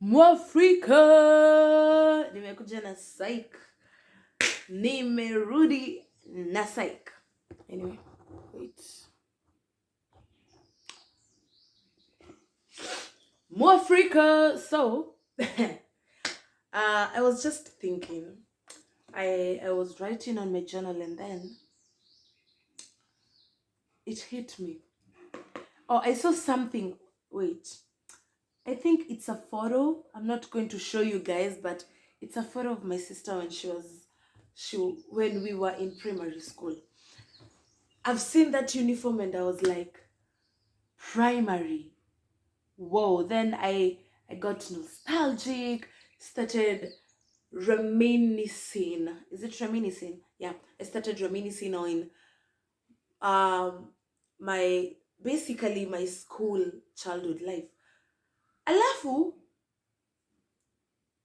Mwafrika nimekuja na psych, nimerudi na psych. Anyway, wait. Mwafrika. So I was just thinking. I was writing on my journal and then it hit me. Oh, I saw something. Wait. I think it's a photo. I'm not going to show you guys, but it's a photo of my sister when when we were in primary school. I've seen that uniform and I was like, primary. Whoa. Then I got nostalgic, started reminiscing. Is it reminiscing? Yeah. I started reminiscing on my basically my school childhood life. Alafu,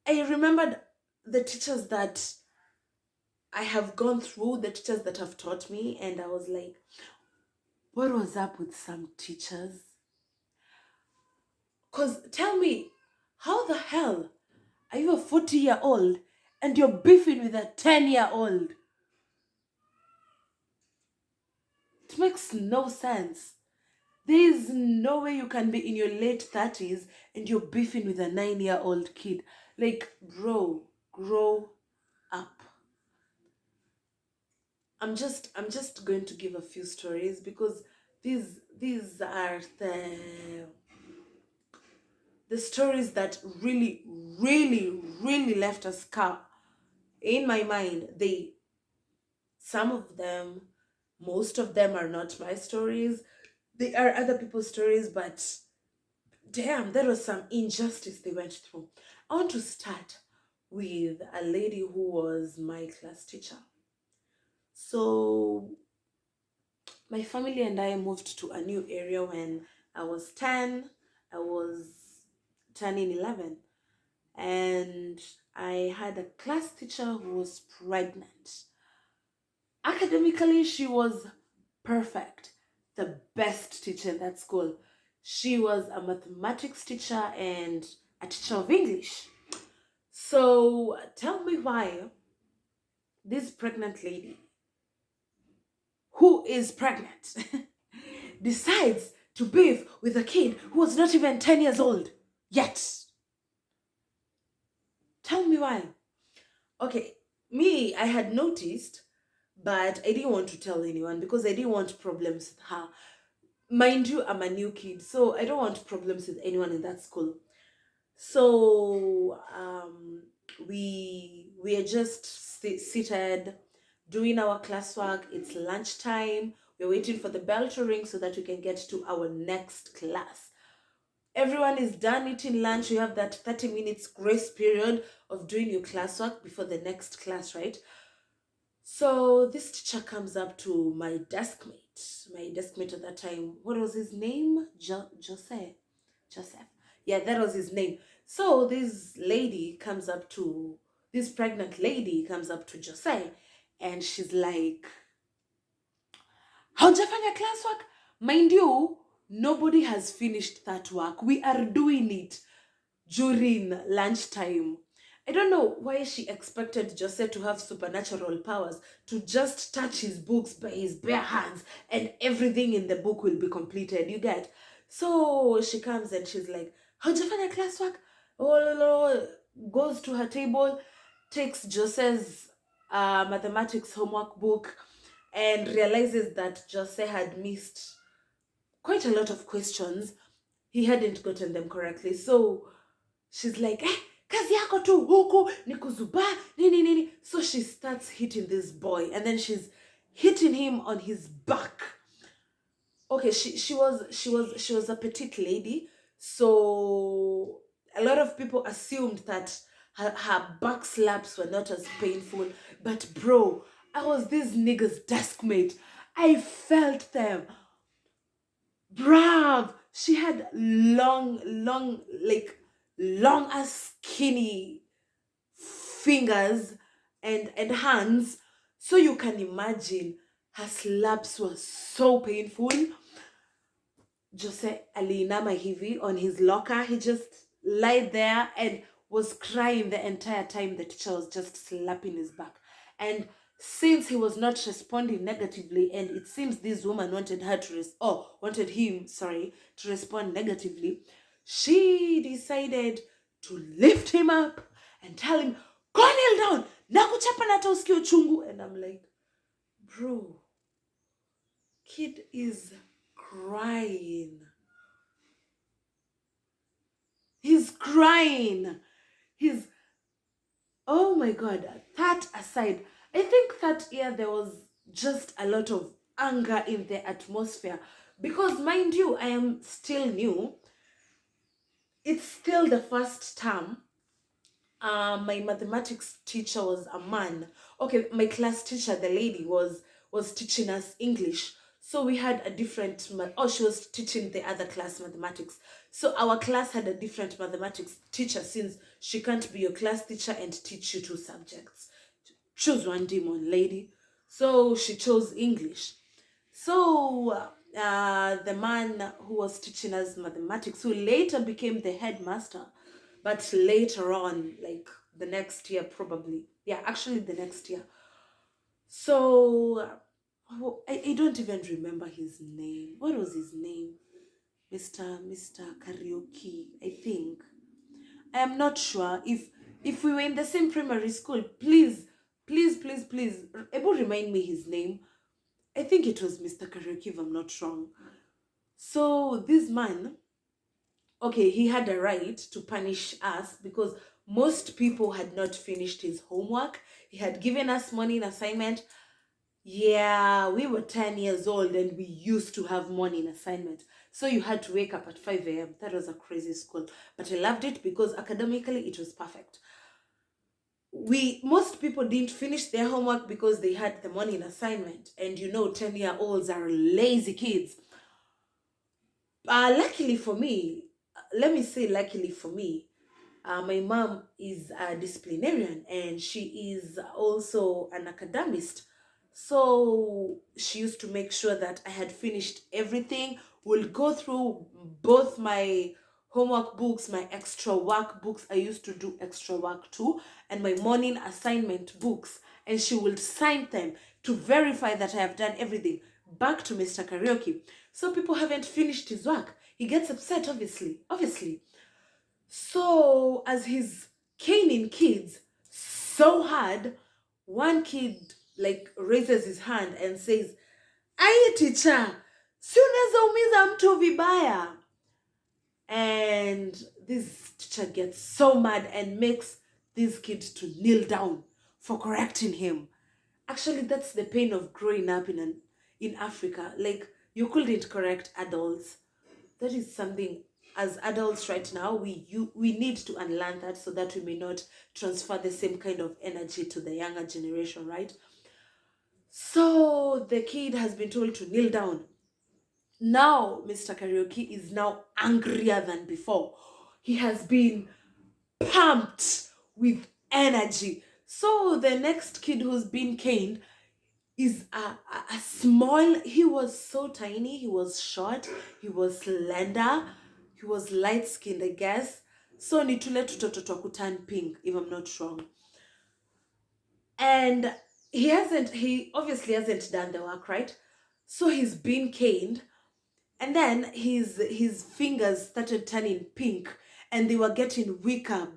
I remembered the teachers that I have gone through, the teachers that have taught me, and I was like, what was up with some teachers? Because tell me, how the hell are you a 40-year-old and you're beefing with a 10-year-old? It makes no sense. There is no way you can be in your late 30s and you're beefing with a 9-year-old kid. Like, bro, grow up. I'm just going to give a few stories because these are the stories that really left a scar in my mind. Some of them, most of them are not my stories. They are other people's stories, but damn, there was some injustice they went through. I want to start with a lady who was my class teacher. So my family and I moved to a new area when I was 10. I was turning 11. And I had a class teacher who was pregnant. Academically, she was perfect, the best teacher in that school. She was a mathematics teacher and a teacher of English. So tell me why this pregnant lady, who is pregnant, decides to beef with a kid who was not even 10 years old yet. Tell me why. Okay, me, I had noticed, but I didn't want to tell anyone because I didn't want problems with her. Mind you, I'm a new kid, so I don't want problems with anyone in that school. So we are just seated doing our classwork. It's lunchtime. We're waiting for the bell to ring so that we can get to our next class. Everyone is done eating lunch. You have that 30 minutes grace period of doing your classwork before the next class, right? So this teacher comes up to my deskmate at that time. What was his name? Joseph. Joseph. Yeah, that was his name. So this pregnant lady comes up to Jose and she's like, haujafanya classwork? Mind you, nobody has finished that work. We are doing it during lunchtime. I don't know why she expected Jose to have supernatural powers to just touch his books by his bare hands and everything in the book will be completed. You get? So she comes and she's like, haujafanya classwork? Oh, goes to her table, takes Jose's mathematics homework book and realizes that Jose had missed quite a lot of questions. He hadn't gotten them correctly. So she's like, kazi yako tu huku ni kuzuba nini nini. So she starts hitting this boy and then she's hitting him on his back. Okay, she was a petite lady, so a lot of people assumed that her back slaps were not as painful. But bro, I was this nigga's deskmate. I felt them. Bruv, she had long as skinny fingers and hands. So you can imagine her slaps were so painful. Jose aliinama hivi on his locker. He just lie there and was crying the entire time. The teacher was just slapping his back. And since he was not responding negatively, and it seems this woman wanted her to wanted him, sorry, to respond negatively, she decided to lift him up and tell him, go kneel down, nakuchapa na hata usikie uchungu. And I'm like, bro, kid is crying. He's crying. He's, oh my God. That aside, I think that year there was just a lot of anger in the atmosphere. Because mind you, I am still new. It's still the first term. My mathematics teacher was a man. Okay, my class teacher, the lady, was teaching us English. So we had a different, she was teaching the other class mathematics. So our class had a different mathematics teacher, since she can't be your class teacher and teach you two subjects. Choose one, demon lady. So she chose English. So the man who was teaching us mathematics, who later became the headmaster, but later on, like the next year probably. Yeah, actually the next year. So I don't even remember his name. What was his name? Mr. Karaoke, I think. I am not sure if we were in the same primary school. Please, able remind me his name. I think it was Mr. Karaoke, if I'm not wrong. So this man, okay, he had a right to punish us because most people had not finished his homework. He had given us morning assignment. Yeah, we were 10 years old and we used to have morning assignment. So you had to wake up at 5 a.m. That was a crazy school. But I loved it because academically it was perfect. Most people didn't finish their homework because they had the morning assignment. And 10-year-olds are lazy kids. Luckily for me, let me say luckily for me, my mom is a disciplinarian and she is also an academist. So she used to make sure that I had finished everything. We'll go through both my homework books, my extra work books. I used to do extra work too, and my morning assignment books. And she will sign them to verify that I have done everything. Back to Mr. Karaoke. So people haven't finished his work. He gets upset, obviously. So as he's caning kids so hard, one kid like raises his hand and says, "Aye teacher, si unaweza umiza mtu vibaya." And this teacher gets so mad and makes this kid to kneel down for correcting him. Actually, that's the pain of growing up in Africa. Like, you couldn't correct adults. That is something, as adults right now, we need to unlearn that so that we may not transfer the same kind of energy to the younger generation, right? So the kid has been told to kneel down. Now Mr. Karaoke is now angrier than before. He has been pumped with energy. So the next kid who's been caned is a small, he was so tiny, he was short, he was slender, he was light skinned, I guess. So ni tule tutoto twa kuturn pink, if I'm not wrong. And he obviously hasn't done the work, right? So he's been caned, and then his fingers started turning pink and they were getting weaker.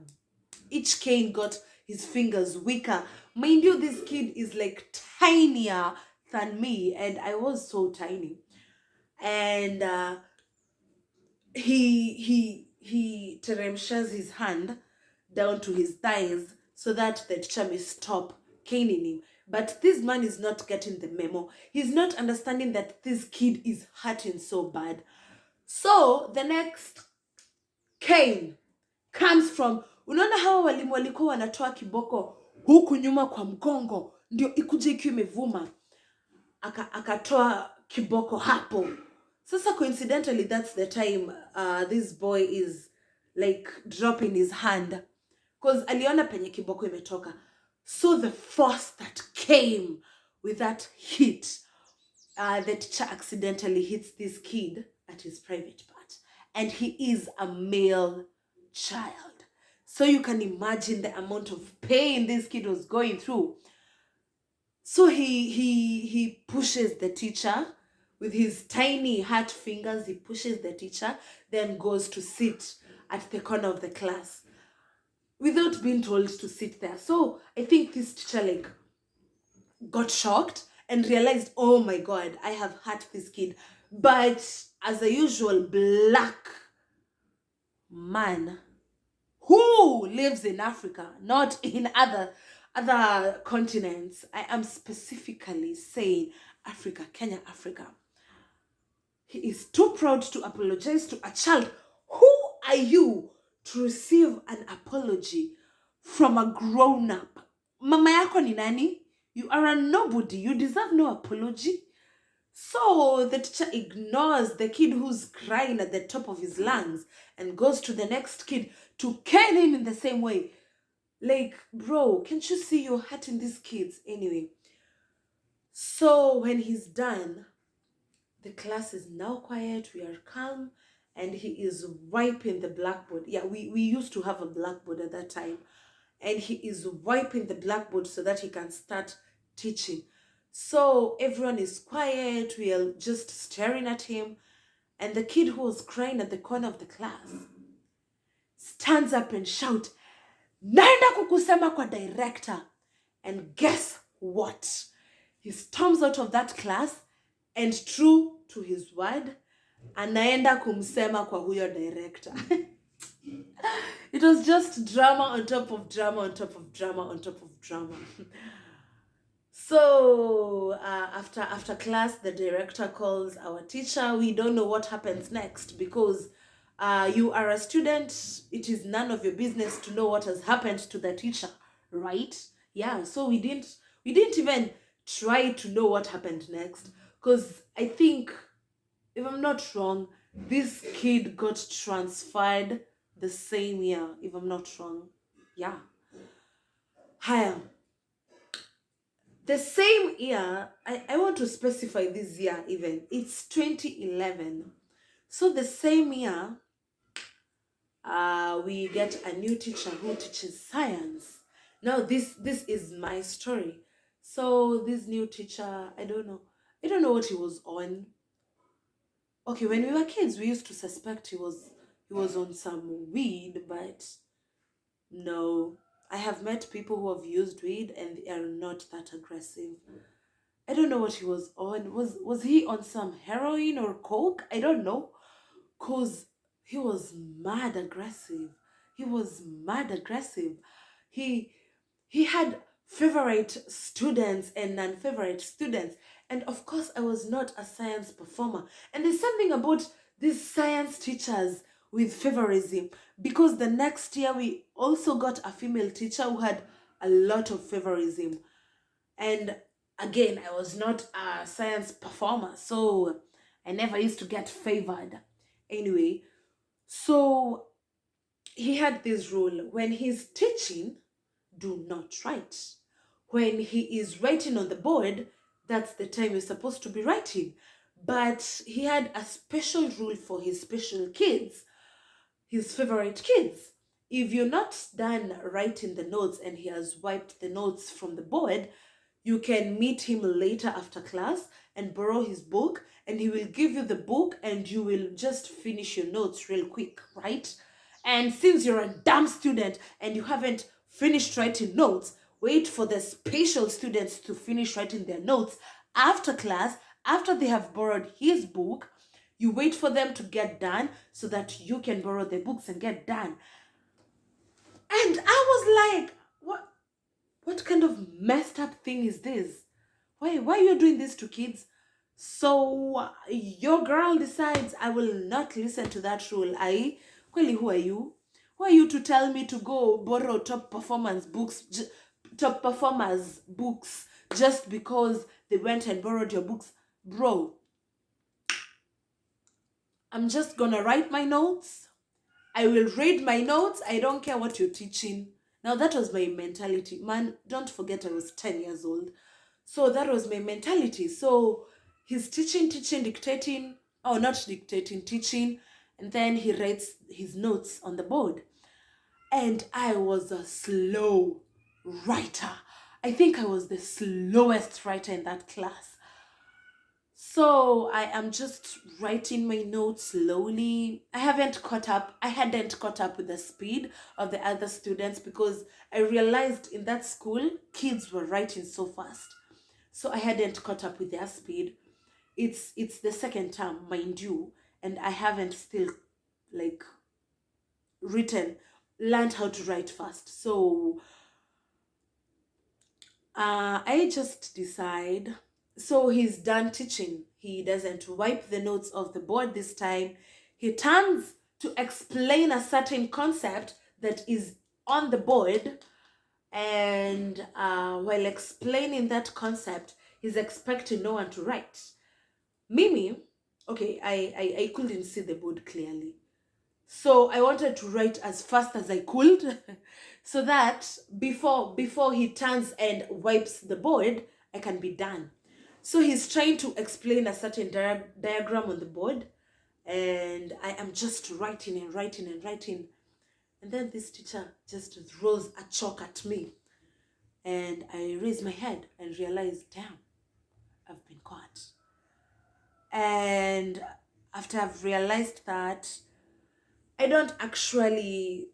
Each cane got his fingers weaker. Mind you, this kid is like tinier than me, and I was so tiny. And he teremshes his hand down to his thighs so that the teacher may stop caning him. But this man is not getting the memo. He's not understanding that this kid is hurting so bad. So the next cane comes from, unaona hawa walimu walikuwa wanatoa kiboko huku nyuma kwa mgongo ndio ikuje ikiwa imevuma, akatoa kiboko hapo. Sasa coincidentally that's the time this boy is like dropping his hand because aliona penye kiboko imetoka. So the force that came with that hit, the teacher accidentally hits this kid at his private part, and he is a male child. So you can imagine the amount of pain this kid was going through. So he pushes the teacher with his tiny hot fingers. He pushes the teacher, then goes to sit at the corner of the class without being told to sit there. So I think this teacher like got shocked and realized, oh my god, I have hurt this kid. But as a usual black man who lives in Africa, not in other continents. I am specifically saying Africa, Kenya, Africa. He is too proud to apologize to a child. Who are you to receive an apology from a grown-up? Mama yako ni nani? You are a nobody. You deserve no apology. So the teacher ignores the kid who's crying at the top of his lungs and goes to the next kid to cane him in the same way. Like, bro, can't you see you're hurting these kids? Anyway, so when he's done, the class is now quiet, we are calm, and he is wiping the blackboard. Yeah, we used to have a blackboard at that time, and he is wiping the blackboard so that he can start teaching. So everyone is quiet, we are just staring at him, and the kid who was crying at the corner of the class stands up and shouts, naenda kukusema kwa director. And guess what? He storms out of that class and true to his word, anaenda kumsema kwa huyo director. It was just drama on top of drama on top of drama on top of drama. So after class, the director calls our teacher. We don't know what happens next because you are a student. It is none of your business to know what has happened to the teacher, right? Yeah. So we didn't even try to know what happened next because I think, if I'm not wrong, this kid got transferred the same year. If I'm not wrong, yeah. Higher. The same year, I want to specify this year even. It's 2011. So the same year, we get a new teacher who teaches science. Now this is my story. So this new teacher, I don't know what he was on. Okay, when we were kids, we used to suspect he was on some weed, but no. I have met people who have used weed and they are not that aggressive. I don't know what he was on. Was he on some heroin or coke? I don't know. Cause he was mad aggressive. He was mad aggressive. He he had favorite students and non-favorite students. And of course, I was not a science performer. And there's something about these science teachers with favorism because the next year we also got a female teacher who had a lot of favorism. And again, I was not a science performer, so I never used to get favored. Anyway, so he had this rule: when he's teaching, do not write. When he is writing on the board, that's the time you're supposed to be writing. But he had a special rule for his special kids, his favorite kids. If you're not done writing the notes and he has wiped the notes from the board, you can meet him later after class and borrow his book, and he will give you the book and you will just finish your notes real quick, right? And since you're a dumb student and you haven't finished writing notes, wait for the special students to finish writing their notes after class, after they have borrowed his book. You wait for them to get done so that you can borrow their books and get done. And I was like, what kind of messed up thing is this? Why are you doing this to kids? So your girl decides, I will not listen to that rule. Kweli, who are you? Who are you to tell me to go borrow top performers books just because they went and borrowed your books? Bro, I'm just gonna write my notes. I will read my notes. I don't care what you're teaching. Now that was my mentality. Man, don't forget I was 10 years old. So that was my mentality. So he's teaching, dictating, or not dictating, teaching, and then he writes his notes on the board. And I was a slow writer. I think I was the slowest writer in that class. So I am just writing my notes slowly. I hadn't caught up with the speed of the other students because I realized in that school, kids were writing so fast. So I hadn't caught up with their speed. It's the second term, mind you, and I haven't still like written, learned how to write fast. So I just decide. So he's done teaching. He doesn't wipe the notes off the board this time. He turns to explain a certain concept that is on the board. And while explaining that concept, he's expecting no one to write. Mimi, okay, I couldn't see the board clearly. So I wanted to write as fast as I could so that before he turns and wipes the board, I can be done. So he's trying to explain a certain diagram on the board, and I am just writing and writing and writing. And then this teacher just throws a chalk at me. And I raise my head and realize, damn, I've been caught. And after I've realized that, I don't actually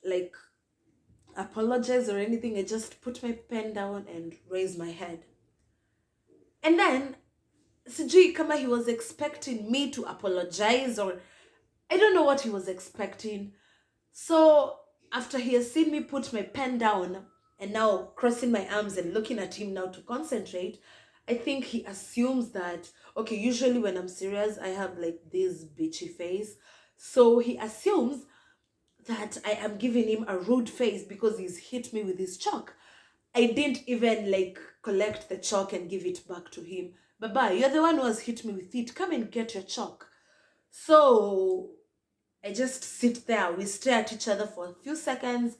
like apologize or anything. I just put my pen down and raise my head. And then sijui kama he was expecting me to apologize, or I don't know what he was expecting. So after he has seen me put my pen down and now crossing my arms and looking at him now to concentrate, I think he assumes that, okay, usually when I'm serious, I have like this bitchy face. So he assumes that I am giving him a rude face because he's hit me with his chalk. I didn't even like collect the chalk and give it back to him. Baba, you're the one who has hit me with it. Come and get your chalk. So I just sit there. We stare at each other for a few seconds,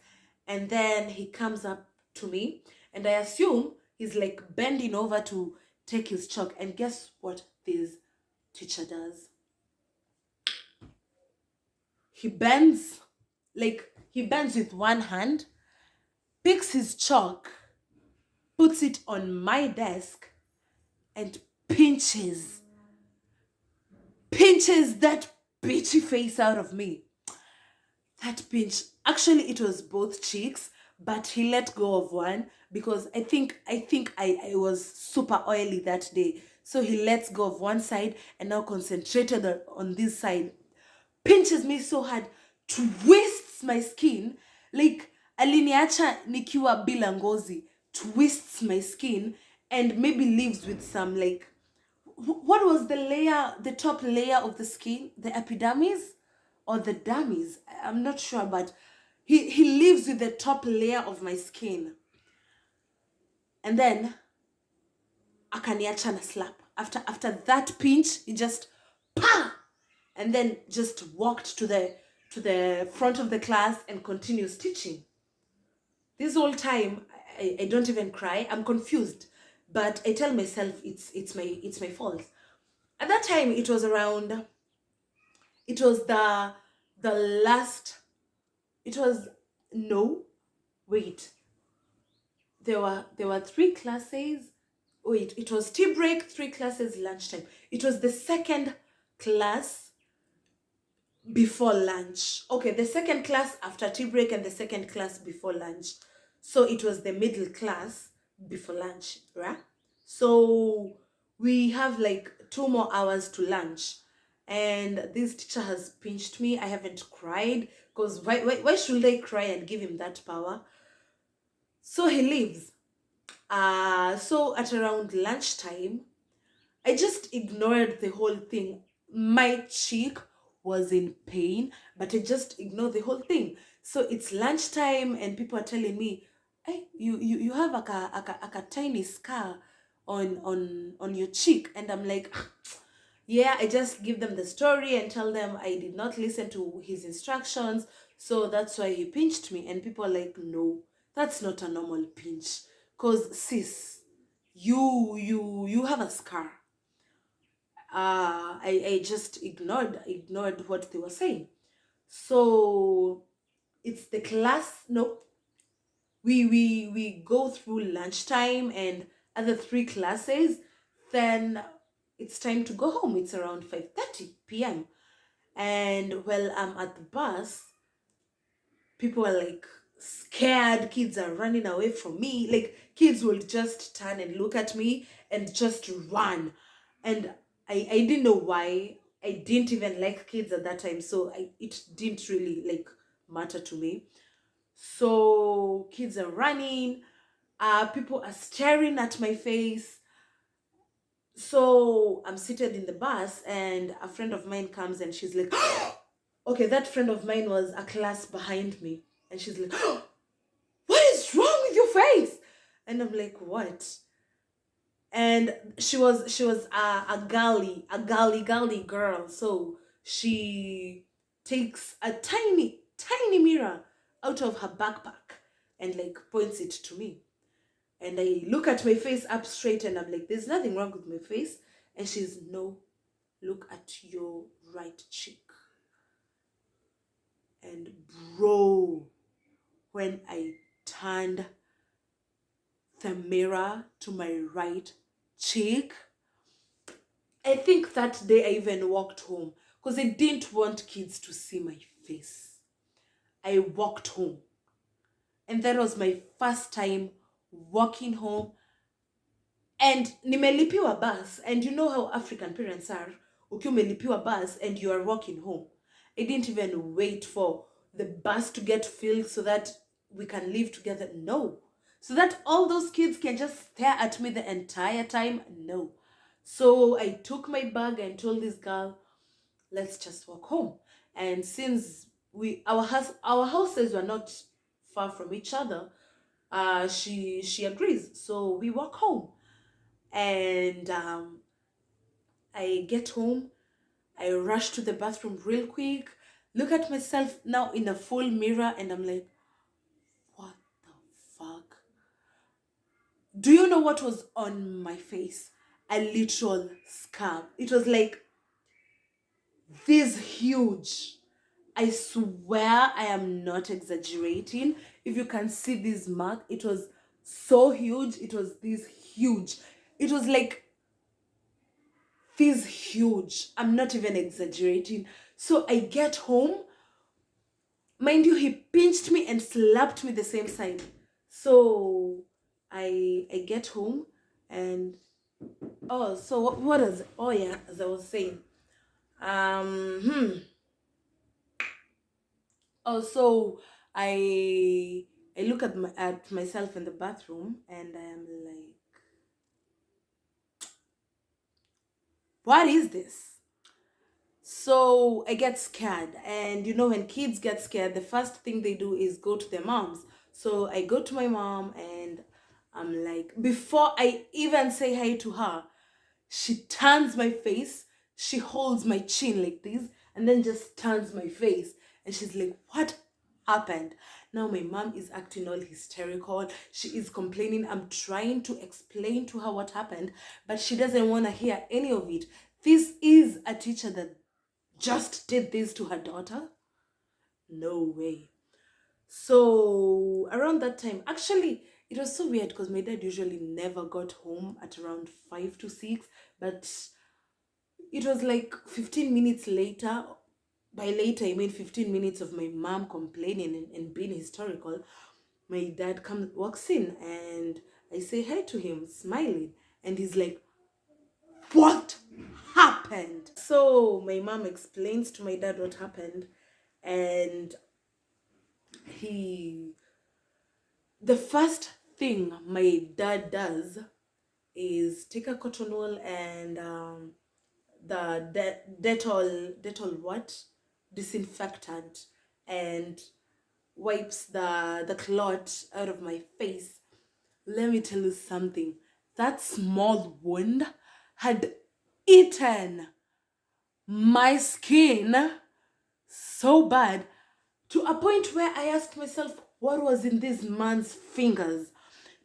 and then he comes up to me, and I assume he's like bending over to take his chalk. And guess what this teacher does? He bends, he bends with one hand, picks his chalk, puts it on my desk, and pinches that bitchy face out of me. That pinch, actually, it was both cheeks, but he let go of one because I was super oily that day. So he lets go of one side and now concentrated on this side. Pinches me so hard, twists my skin, like aliniacha nikiwa bila ngozi, twists my skin and maybe leaves with some like, what was the top layer of the skin, the epidermis or the dermis? I'm not sure, but he leaves with the top layer of my skin. And then akaniacha na slap. After that pinch, he just pa, and then just walked to the front of the class and continues teaching. This whole time, I don't even cry. I'm confused, but I tell myself it's my fault. At that time, it was around. It was the last. It was no, wait. There were three classes. Wait, it was tea break, three classes, lunchtime. It was the second class before lunch. Okay, the second class after tea break and the second class before lunch. So it was the middle class before lunch, right? So we have like 2 more hours to lunch. And this teacher has pinched me. I haven't cried because why should I cry and give him that power? So he leaves. So at around lunchtime, I just ignored the whole thing. My cheek was in pain, but I just ignored the whole thing. So it's lunchtime, and people are telling me, "Hey, you have a tiny scar on your cheek," and I'm like, yeah, I just give them the story and tell them I did not listen to his instructions, so that's why he pinched me. And people are like, no, that's not a normal pinch, cause sis, you have a scar. I just ignored what they were saying. So it's the class. No, we go through lunchtime and other three classes, then it's time to go home. It's around 5:30 p.m. And while I'm at the bus, people are like scared, kids are running away from me. Like kids will just turn and look at me and just run. And I didn't know why. I didn't even like kids at that time, so it didn't really like matter to me. So kids are running, people are staring at my face. So I'm seated in the bus, and a friend of mine comes and she's like, okay, that friend of mine was a class behind me. And she's like, what is wrong with your face? And I'm like, what? And she was a gully girl. So she takes a tiny mirror out of her backpack and like points it to me. And I look at my face up straight and I'm like, there's nothing wrong with my face. And she's, no, look at your right cheek. And bro, when I turned the mirror to my right cheek, I think that day I even walked home because I didn't want kids to see my face. I walked home. And that was my first time walking home. And nimelipiwa bus. And you know how African parents are. Ukiwa umelipiwa bus and you are walking home. I didn't even wait for the bus to get filled so that we can live together. No. So that all those kids can just stare at me the entire time. No. So I took my bag and told this girl, let's just walk home. And since our houses were not far from each other, she agrees. So we walk home. And I get home, I rush to the bathroom real quick, look at myself now in a full mirror, and I'm like, what the fuck? Do you know what was on my face? A literal scab. It was like this huge. I swear I am not exaggerating. If you can see this mark, it was so huge. It was this huge. It was like this huge. I'm not even exaggerating. So I get home. Mind you, he pinched me and slapped me the same side. So I get home and oh, so what is, oh yeah, as I was saying. Um Oh, so I I look at myself in the bathroom and I am like, what is this? So I get scared. And you know, when kids get scared, the first thing they do is go to their moms. So I go to my mom and I'm like, before I even say hi to her, she turns my face, she holds my chin like this, and then just turns my face. And she's like, what happened? Now my mom is acting all hysterical. She is complaining. I'm trying to explain to her what happened, but she doesn't want to hear any of it. This is a teacher that just did this to her daughter? No way. So around that time, actually, it was so weird because my dad usually never got home at around 5 to 6, but it was like 15 minutes later. By later, I mean 15 minutes of my mom complaining and being historical. My dad walks in, and I say hi to him, smiling, and he's like, what happened? So my mom explains to my dad what happened, and he the first thing my dad does is take a cotton wool and the Dettol what, disinfectant, and wipes the clot out of my face. Let me tell you something. That small wound had eaten my skin so bad, to a point where I asked myself, what was in this man's fingers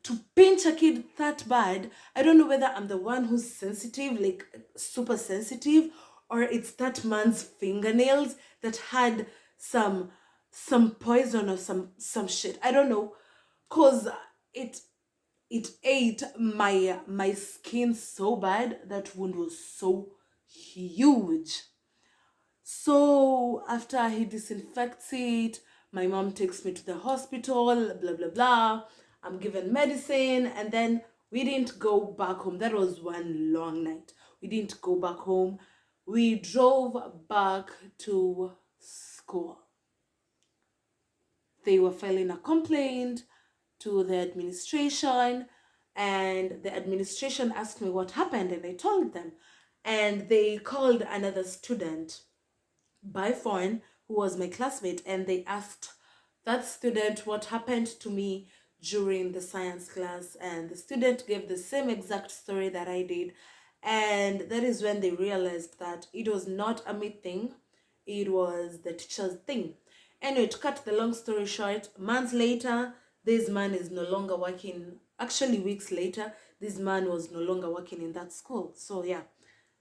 to pinch a kid that bad? I don't know whether I'm the one who's sensitive, like super sensitive, or it's that man's fingernails that had some some poison or some shit. I don't know, cause it it ate my skin so bad. That wound was so huge. So after he disinfects it, my mom takes me to the hospital, blah blah blah. I'm given medicine, and then we didn't go back home. That was one long night. We didn't go back home. We drove back to school. They were filing a complaint to the administration, and the administration asked me what happened, and I told them. And they called another student by phone who was my classmate, and they asked that student what happened to me during the science class, and the student gave the same exact story that I did. And that is when they realized that it was not a me thing, it was the teacher's thing. Anyway, to cut the long story short, months later, this man is no longer working. Actually, weeks later, this man was no longer working in that school. So yeah,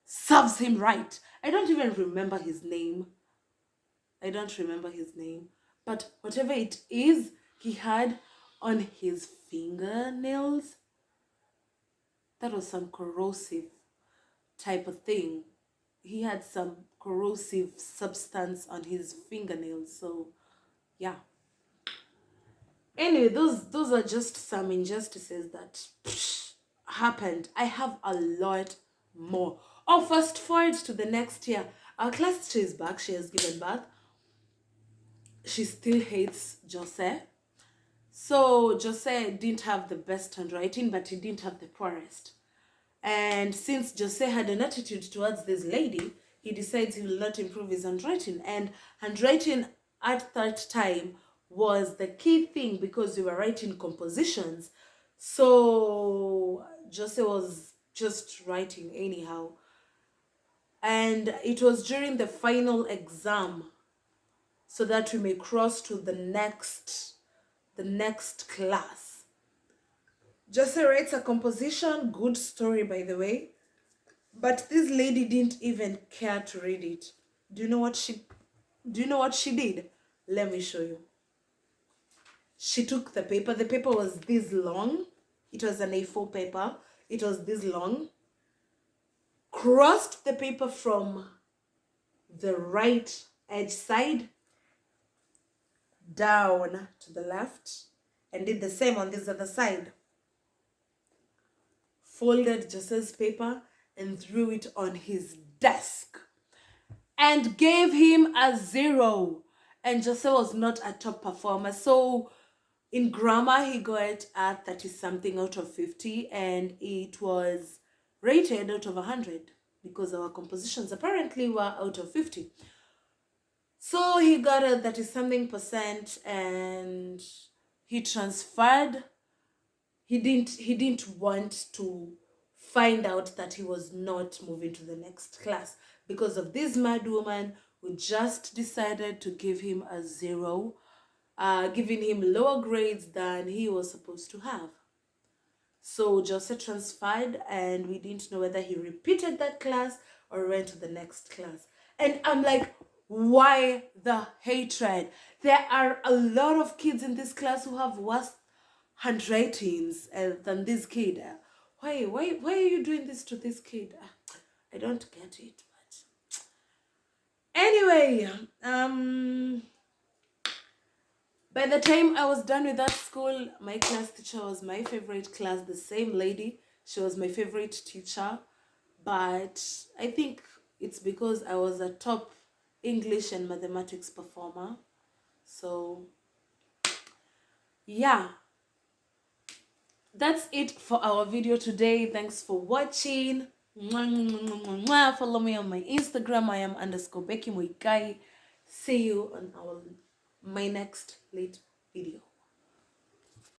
serves him right. I don't even remember his name. I don't remember his name. But whatever it is he had on his fingernails, that was some corrosive type of thing. He had some corrosive substance on his fingernails. So yeah. Anyway, those are just some injustices that happened. I have a lot more. Oh, fast forward to the next year. Our class teacher is back. She has given birth. She still hates Jose. So Jose didn't have the best handwriting, but he didn't have the poorest. And since Jose had an attitude towards this lady, he decides he will not improve his handwriting. And handwriting at that time was the key thing because we were writing compositions. So Jose was just writing anyhow. And it was during the final exam, so that we may cross to the next class. Jose writes a composition, good story by the way, but this lady didn't even care to read it. Do you know what she did? Let me show you. She took the paper. The paper was this long. It was an A4 paper. It was this long. Crossed the paper from the right edge side down to the left, and did the same on this other side. Folded Jose's paper and threw it on his desk and gave him a 0. And Jose was not a top performer. So in grammar, he got a 30 something out of 50, and it was rated out of 100 because our compositions apparently were out of 50. So he got a 30 something percent, and he transferred. He didn't want to find out that he was not moving to the next class because of this mad woman who just decided to give him a 0, giving him lower grades than he was supposed to have. So Jose transferred, and we didn't know whether he repeated that class or went to the next class. And I'm like, why the hatred? There are a lot of kids in this class who have worse handwritings than this kid. Why are you doing this to this kid? I don't get it. But anyway, by the time I was done with that school, my class teacher was my favorite class. The same lady, she was my favorite teacher. But I think it's because I was a top English and mathematics performer. So yeah, that's it for our video today. Thanks for watching. Follow me on my Instagram. I am _Becky Muigai. See you on my next late video.